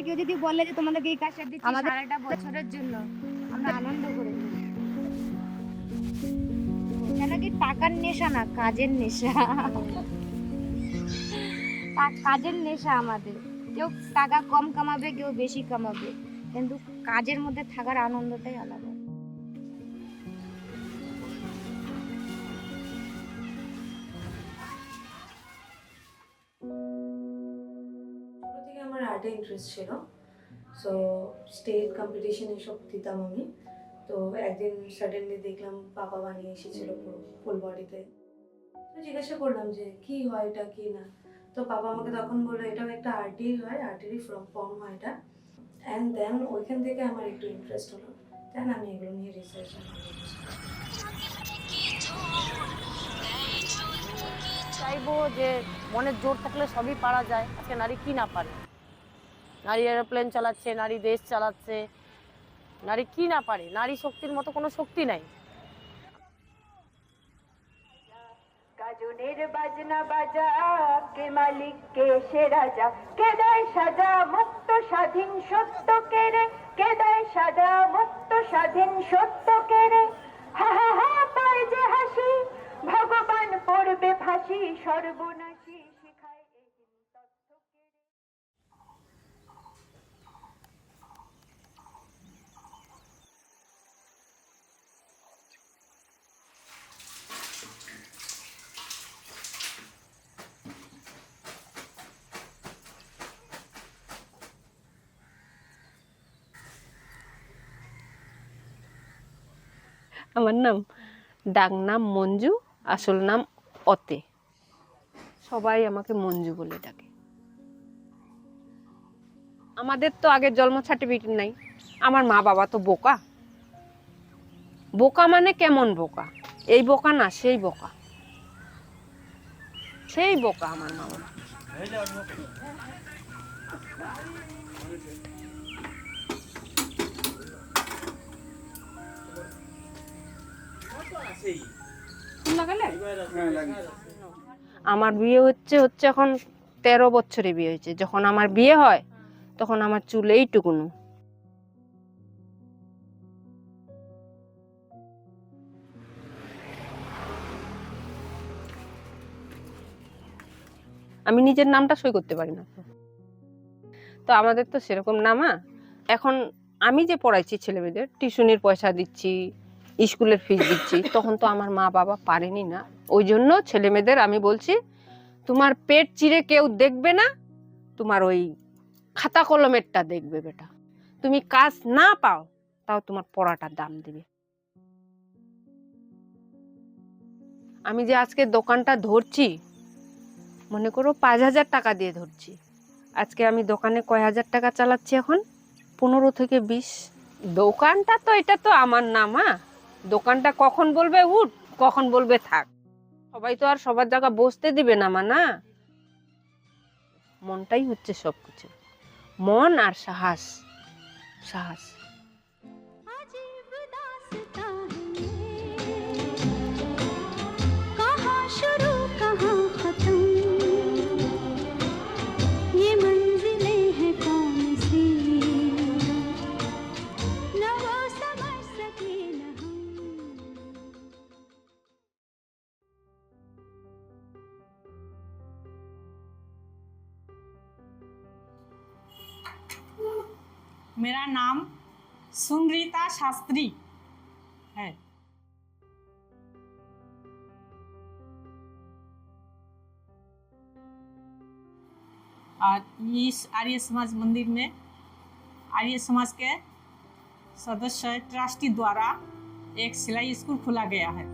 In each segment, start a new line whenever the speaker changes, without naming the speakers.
থেকে কেউ যদি বলে যে তোমাদেরকে এই কাজটা দিচ্ছি সারাটা বছরের জন্য, আমরা আনন্দ করে নেব। এটা নাকি টাকার নেশা না, কাজের নেশা। কাজের নেশা আমাদের। কেউ টাকা কম কামাবে, কেউ বেশি কামাবে, কিন্তু কাজের মধ্যে থাকার আনন্দটাই আলাদা।
ছোটো থেকে আমার আর্টে ইন্টারেস্ট ছিল, সো স্টেট কম্পিটিশন এসব দিতাম আমি। তো একদিন সাডেনলি দেখলাম পাপা বানিয়ে এসেছিল পুরো ফুল বডিতে। তো জিজ্ঞাসা করলাম যে কি হয় এটা, কি না। তো পাপা আমাকে তখন বললো এটাও একটা আর্টই হয়, আর্টেরই ফর্ম হয় এটা। অ্যান্ড দেন ওইখান থেকে আমার একটু ইন্টারেস্ট হলো, দেন আমি এগুলো নিয়ে রিসার্চ
চাইবো যে মনের জোর থাকলে সবই পারা যায়। আজকে নারী কি না পারে? নারী এরোপ্লেন চালাচ্ছে, নারী দেশ চালাচ্ছে, নারী কি না পারে? নারী শক্তির মতো কোনো শক্তি নাই।
গাজনের বাজনা বাজা, কে মালিক কে সে রাজা, কে দেয় সাজা মুক্ত স্বাধীন সত্য কেড়ে, কে দেয় সাজা মুক্ত স্বাধীন সত্য কেড়ে। হা হা হা পায় যে হাসি, ভগবান পড়বে ফাঁসি, সর্বনাশী শিখায় এহীন তথ্য কেড়ে।
আমার নাম, ডাক নাম মঞ্জু, আসল নাম অতে। সবাই আমাকে মঞ্জু বলে ডাকে। আমাদের তো আগে জন্ম সার্টিফিকেট নাই। আমার মা বাবা তো বোকা। বোকা মানে কেমন বোকা? এই বোকা না, সেই বোকা, সেই বোকা আমার মা বাবা। আমার বিয়ে হচ্ছে এখন 13 বছরে বিয়ে হয়েছে। যখন আমার বিয়ে হয় তখন আমার চুল এইটুকুনো। আমি নিজের নামটা সই করতে পারি না। তো আমাদের তো সেরকম নামা। এখন আমি যে পড়াইছি ছেলেমেয়েদের, টিউশনির পয়সা দিচ্ছি, স্কুলের ফিস দিচ্ছি, তখন তো আমার মা বাবা পারেনি না। ওই জন্য ছেলেমেয়েদের আমি বলছি, তোমার পেট চিরে কেউ দেখবে না, তোমার ওই খাতা কলমেরটা দেখবে বেটা। তুমি কাজ না পাও তাও তোমার পড়াটার দাম দিবে। আমি যে আজকে দোকানটা ধরছি, মনে করো 5,000 টাকা দিয়ে ধরছি। আজকে আমি দোকানে কয় হাজার টাকা চালাচ্ছি এখন? 15 থেকে 20। দোকানটা তো, এটা তো আমার না মা। দোকানটা কখন বলবে উঠ, কখন বলবে থাক। সবাই তো আর সবার জায়গা বসতে দিবে না মা, না। মনটাই হচ্ছে সবকিছু, মন আর সাহস। সাহস।
मेरा नाम सुमृता शास्त्री है। और इस आर्य समाज मंदिर में आर्य समाज के सदस्य ट्रस्टी द्वारा एक सिलाई स्कूल खोला गया है।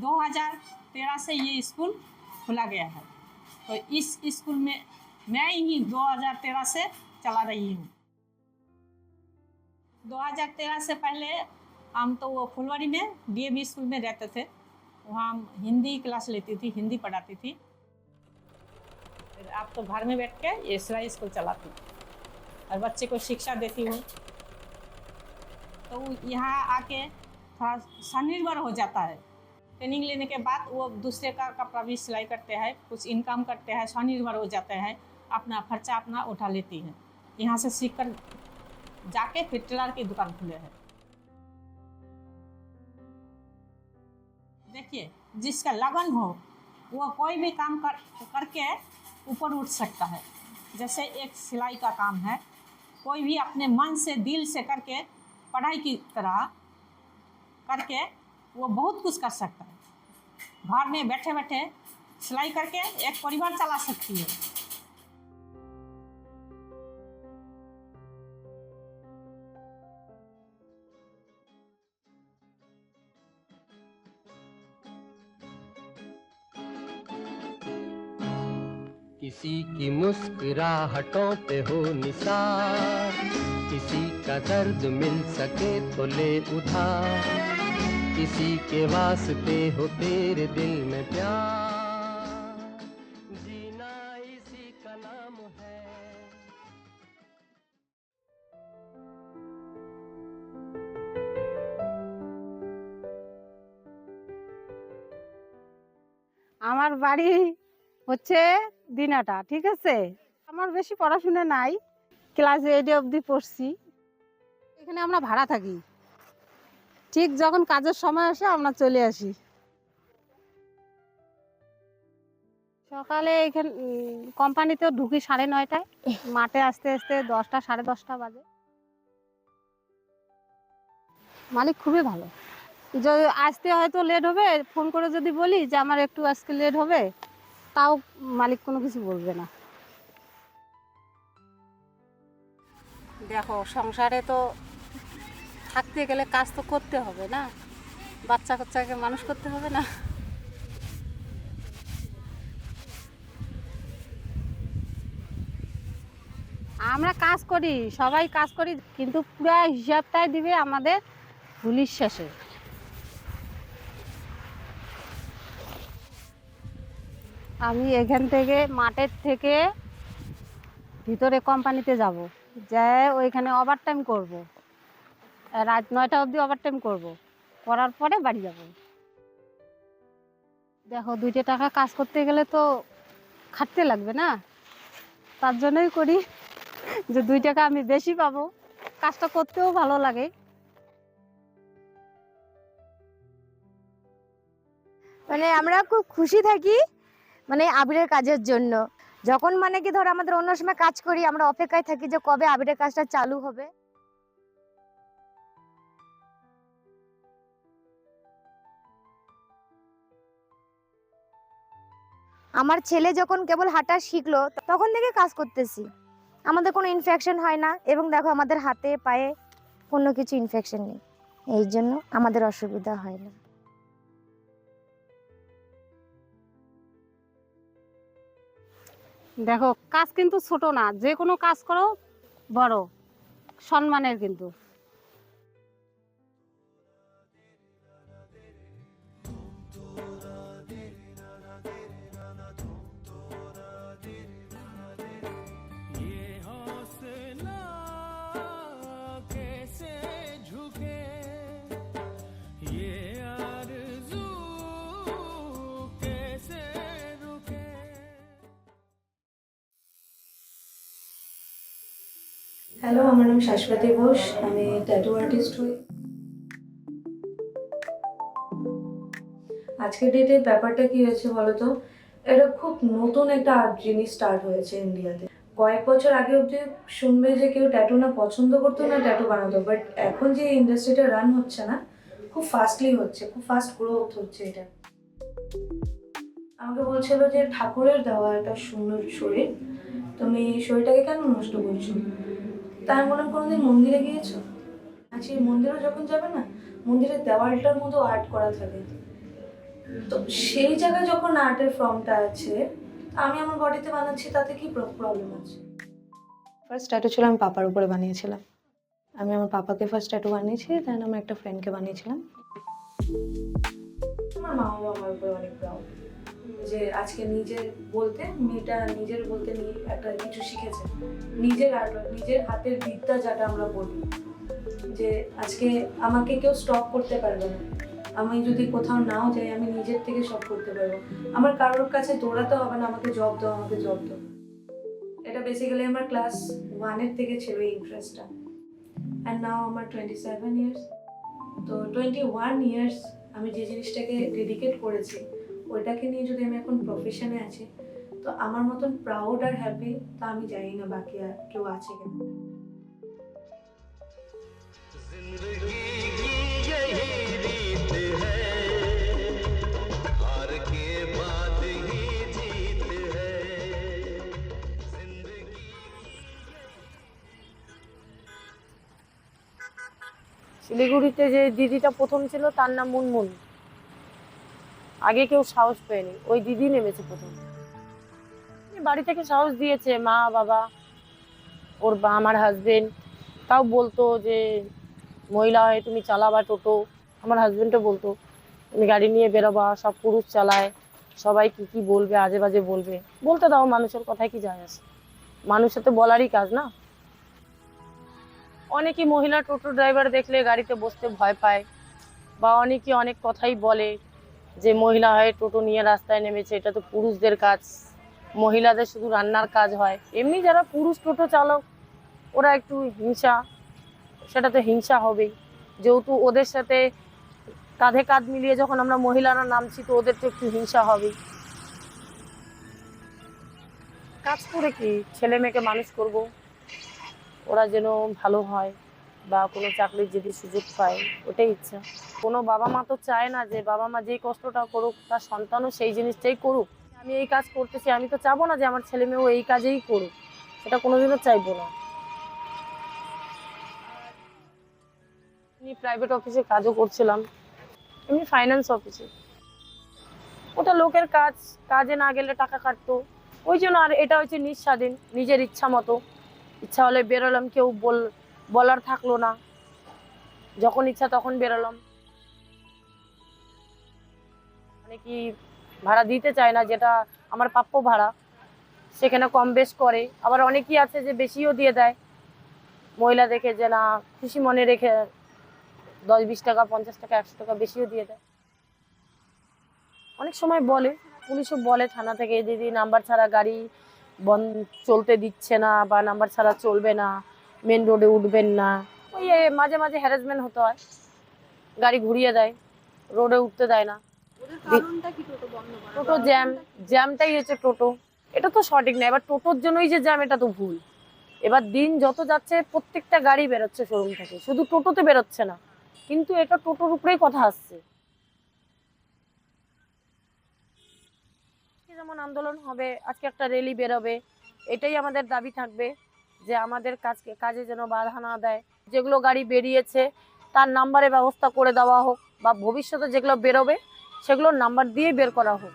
दो 2013 से ये स्कूल खोला गया है। तो इस स्कूल में मैं ही 2013 से चला रही हूँ। 2013 से पहले हम तो वो फुलवाड़ी में डीएवी स्कूल में रहते थे। वहाँ हम हिंदी क्लास लेती थी, हिंदी पढ़ाती थी। फिर आप तो घर में बैठ के ये सिलाई स्कूल चलाती हूँ और बच्चे को शिक्षा देती हूँ। तो यहाँ आके थोड़ा स्वनिर्भर हो जाता है। ट्रेनिंग लेने के बाद वो दूसरे का कपड़ा भी सिलाई करते हैं, कुछ इनकम करते हैं, स्वनिर्भर हो जाते हैं, अपना खर्चा अपना उठा लेती है। यहाँ से सीख कर जाके फिर टेलर की दुकान खुले हैं। देखिए, जिसका लगन हो वो कोई भी काम करके ऊपर उठ सकता है। जैसे एक सिलाई का काम है, कोई भी अपने मन से दिल से करके पढ़ाई की तरह करके वो बहुत कुछ कर सकता है। घर में बैठे बैठे सिलाई करके एक परिवार चला सकती है।
किसी की मुस्कुराहटों पे हो निसार, किसी का दर्द मिल सके तो ले उधार, किसी के वास्ते हो तेरे दिल में प्यार, जीना इसी का नाम है।
আমার বাড়ি হচ্ছে দিনাটা, ঠিক আছে। আমার বেশি পড়াশোনা নাই, ক্লাস 8 অবধি পড়ছি। এখানে আমরা ভাড়া থাকি, ঠিক যখন কাজের সময় আসে আমরা চলে আসি। সকালে এখানে কোম্পানিতেও ঢুকি 9:30টায়, মাঠে আসতে আসতে 10টা 10:30 বাজে। মালিক খুবই ভালো, যদি আসতে হয়তো লেট হবে ফোন করে যদি বলি যে আমার একটু আজকে লেট হবে, তাও মালিক কোনো কিছু বলবে না। দেখো, সংসারে তো থাকতে গেলে কাজ তো করতে হবে না, বাচ্চা কাচ্চাকে মানুষ করতে হবে না। আমরা কাজ করি, সবাই কাজ করি, কিন্তু পুরো হিসাবটাই দিবে আমাদের পুলিশ শেষে। আমি এখান থেকে মাঠের থেকে ভিতরে কোম্পানিতে যাব, যে ওইখানে ওভারটাইম করব, রাত 9টা অবধি ওভারটাইম করব, করার পরে বাড়ি যাব। দেখো, 2 টাকা কাজ করতে গেলে তো খাটতে লাগবে না, তার জন্যই করি যে 2 টাকা আমি বেশি পাবো, কাজটা করতেও ভালো লাগে।
মানে আমরা খুব খুশি থাকি মানে আবিরের কাজের জন্য। যখন মানে কি ধর আমাদের অন্য সময় কাজ করি, আমরা অপেক্ষায় থাকি যে কবে আবিরের কাজটা চালু হবে। আমার ছেলে যখন কেবল হাঁটা শিখলো তখন থেকে কাজ করতেছি, আমাদের কোনো ইনফেকশন হয় না, এবং দেখো আমাদের হাতে পায়ে কোনো কিছু ইনফেকশন নেই, এই জন্য আমাদের অসুবিধা হয় না।
দেখো, কাজ কিন্তু ছোট না, যে কোনো কাজ করো বড় সম্মানের। কিন্তু
হ্যালো, আমার নাম শাশ্বতী ঘোষ, আমি ট্যাটু আর্টিস্ট হই। আজকের ডেটে ব্যাপারটা কি হয়েছে বলতো, এটা খুব নতুন একটা আর্ট জিনিস স্টার্ট হয়েছে ইন্ডিয়াতে। কয়েক বছর আগে অবধি শুনবে যে কেউ ট্যাটু না পছন্দ করতো না ট্যাটু বানাতো, বাট এখন যে ইন্ডাস্ট্রিটা রান হচ্ছে না, খুব ফাস্টলি হচ্ছে, খুব ফাস্ট গ্রোথ হচ্ছে এটা। আমাকে বলছিল যে ঠাকুরের দেওয়া একটা সুন্দর শরীর, তুমি শরীরটাকে কেন নষ্ট করছো? তাই আমি বললাম, কোনোদিন মন্দিরে গিয়েছো? আচ্ছা, মন্দিরে যখন যাবে না, মন্দিরের দেওয়ালটার মতো আর্ট করা থাকে, তো সেই জায়গায় যখন আর্টের ফর্মটা আছে, আমি আমার বডিতে বানাচ্ছি, তাতে কি প্রবলেম আছে? ফার্স্ট ট্যাটু ছিল আমি পাপার উপরে বানিয়েছিলাম। আমি আমার পাপাকে ফার্স্ট ট্যাটু বানিয়েছি, দেন আমার একটা ফ্রেন্ডকে বানিয়েছিলাম। আমার মা বাবা আমার উপরে অনেক প্রাউড যে আজকে নিজের বলতে মেয়েটা নিজের বলতে নিয়ে একটা কিছু শিখেছে, নিজের আর্ট, নিজের হাতের বিদ্যা, যেটা আমরা বলি যে আজকে আমাকে কেউ স্টপ করতে পারবে না, আমি যদি কোথাও নাও যাই, আমি নিজের থেকে সব করতে পারবো। আমার কারোর কাছে দৌড়াতে হবে না, আমাকে জব দাও, আমাকে জব দাও। এটা বেসিক্যালি আমার ক্লাস 1 থেকে ছিল এই ইন্টারেস্টটা। অ্যান্ড নাও আমার 27 ইয়ার্স। তো 21 ইয়ার্স আমি যে জিনিসটাকে ডেডিকেট করেছি, ওইটাকে নিয়ে যদি আমি এখন প্রফেশনে আছি, তো আমার মতন প্রাউড আর হ্যাপি তা আমি জানি না বাকি আর কেউ আছে কিনা।
শিলিগুড়িতে যে দিদিটা প্রথম ছিল তার নাম মুনমুন। আগে কেউ সাহস পায়নি, ওই দিদি নেমেছে প্রথম। বাড়ি থেকে সাহস দিয়েছে মা বাবা, ওর আমার হাজবেন্ড। তাও বলতো যে মহিলা হয়ে তুমি চালাবা টোটো। আমার হাজবেন্ডও বলতো তুমি গাড়ি নিয়ে বেরোবা, সব পুরুষ চালায়, সবাই কি কি বলবে, আজে বাজে বলবে। বলতে দাও, মানুষের কথায় কি যায় আসে, মানুষের তো বলারই কাজ না। অনেকেই মহিলা টোটো ড্রাইভার দেখলে গাড়িতে বসতে ভয় পায়, বা অনেকে অনেক কথাই বলে যে মহিলা হয়ে টোটো নিয়ে রাস্তায় নেমেছে, এটা তো পুরুষদের কাজ, মহিলাদের শুধু রান্নার কাজ হয়। এমনি যারা পুরুষ টোটো চালক ওরা একটু হিংসা, সেটা তো হিংসা হবেই, যেহেতু ওদের সাথে কাঁধে কাঁধ মিলিয়ে যখন আমরা মহিলারা নামছি, তো ওদের তো একটু হিংসা হবেই। কাজ করে কি ছেলে মেয়েকে মানুষ করব, ওরা যেন ভালো হয় বা কোনো চাকরির যদি সুযোগ পায়, ওটাই ইচ্ছা। কোনো বাবা মা তো চায় না যে বাবা মা যেই কষ্টটা করুক তার সন্তানও সেই জিনিসটাই করুক। আমি এই কাজ করতেছি, আমি তো চাবো না যে আমার ছেলে মেয়েও এই কাজেই করুক, সেটা কোনোদিনও চাইবো না। আমি প্রাইভেট অফিসে কাজও করছিলাম, এমনি ফাইন্যান্স অফিসে। ওটা লোকের কাজ, কাজে না গেলে টাকা কাটতো, ওই জন্য। আর এটা হচ্ছে নিঃস্বাধীন, নিজের ইচ্ছা মতো, ইচ্ছা হলে বেরোলাম, কেউ বলার থাকলো না, যখন ইচ্ছা তখন বেরোলাম। মানে কি ভাড়া দিতে চায় না, যেটা আমার প্রাপ্য ভাড়া, সেখানে কম বেশ করে। আবার অনেকেই আছে যে বেশিও দিয়ে দেয়, মহিলা দেখে যে না খুশি মনে রেখে 10-20 টাকা, 50 টাকা, 100 টাকা বেশিও দিয়ে দেয়। অনেক সময় বলে, পুলিশও বলে থানা থেকে, দিদি নাম্বার ছাড়া গাড়ি বন্ধ চলতে দিচ্ছে না, বা নাম্বার ছাড়া চলবে না, মেন রোডে উঠবেন না। ওই মাঝে মাঝে হ্যারাসমেন্ট হতে হয়, গাড়ি ঘুরিয়ে দেয়, রোডে উঠতে দেয় না। টোটো জ্যামটাই হচ্ছে টোটো। এটা তো সঠিক না, এবার টোটোর জন্যই যে জ্যাম, এটা তো ভুল। এবার দিন যত যাচ্ছে প্রত্যেকটা গাড়ি বেরোচ্ছে শোরুম থেকে, শুধু টোটোতে বেরোচ্ছে না, কিন্তু এটা টোটোর উপরেই কথা আসছে। যেমন আন্দোলন হবে, আজকে একটা র্যালি বেরোবে, এটাই আমাদের দাবি থাকবে যে আমাদের কাজে যেন বাধা না দেয়। যেগুলো গাড়ি বেরিয়েছে তার নাম্বারের ব্যবস্থা করে দেওয়া হোক, বা ভবিষ্যতে যেগুলো বেরোবে সেগুলোর নাম্বার দিয়ে বের করা হোক।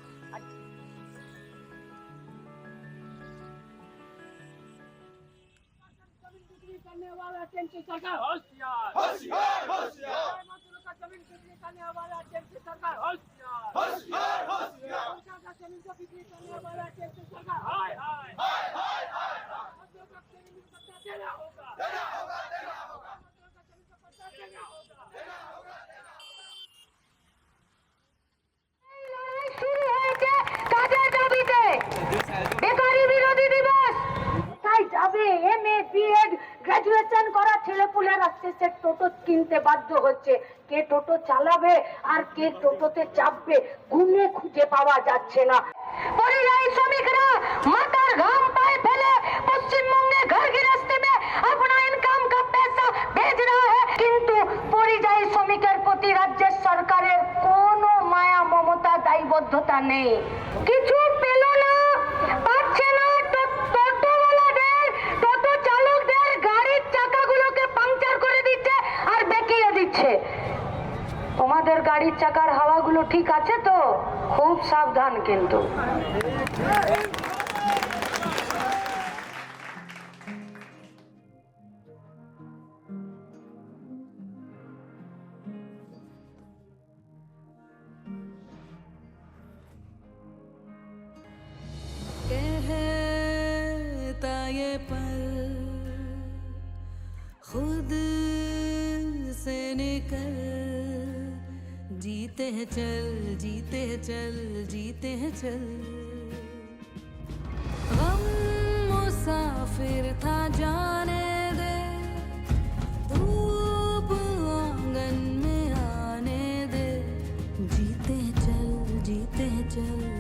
শুরু হয়েছে কাজের দাবিতে বেকারি বিরোধী দিবস। তাই যাবে MA BEd গ্রাজুয়েশন করা ছেলেপুলেরা সে টোটো কিনতে বাধ্য হচ্ছে। কে টোটো চালাবে আর কে টোটোতে চাপবে ঘুমে খুঁজে পাওয়া যাচ্ছে না। পরিযায়ী শ্রমিকরা মাথার ঘাম পায়ে ফেলে পশ্চিমবঙ্গে ঘর গৃহস্থী में अपना इनकम का पैसा भेज रहा है, কিন্তু পরিযায়ী শ্রমিকের প্রতি রাজ্যের সরকারের কোনো মায়া মমতা দায়বদ্ধতা নেই। কিছু পেল না, পাচ্ছে না, টোটোওয়ালাদের, টোটো চালকদের গাড়ির চাকাগুলোকে পাংচার করে দিচ্ছে আর বেঁকিয়ে দিচ্ছে। তোমাদের গাড়ির চাকার হাওয়াগুলো ঠিক আছে তো? খুব সাবধান কিন্তু।
कहता ये पल खुद से निकल जीत जीते हैं चल, जीते हैं चल, जीते हैं चल। गम मुसाफिर था जाने दे, धूप आंगन में आने दे, जीते हैं चल, जीते हैं चल।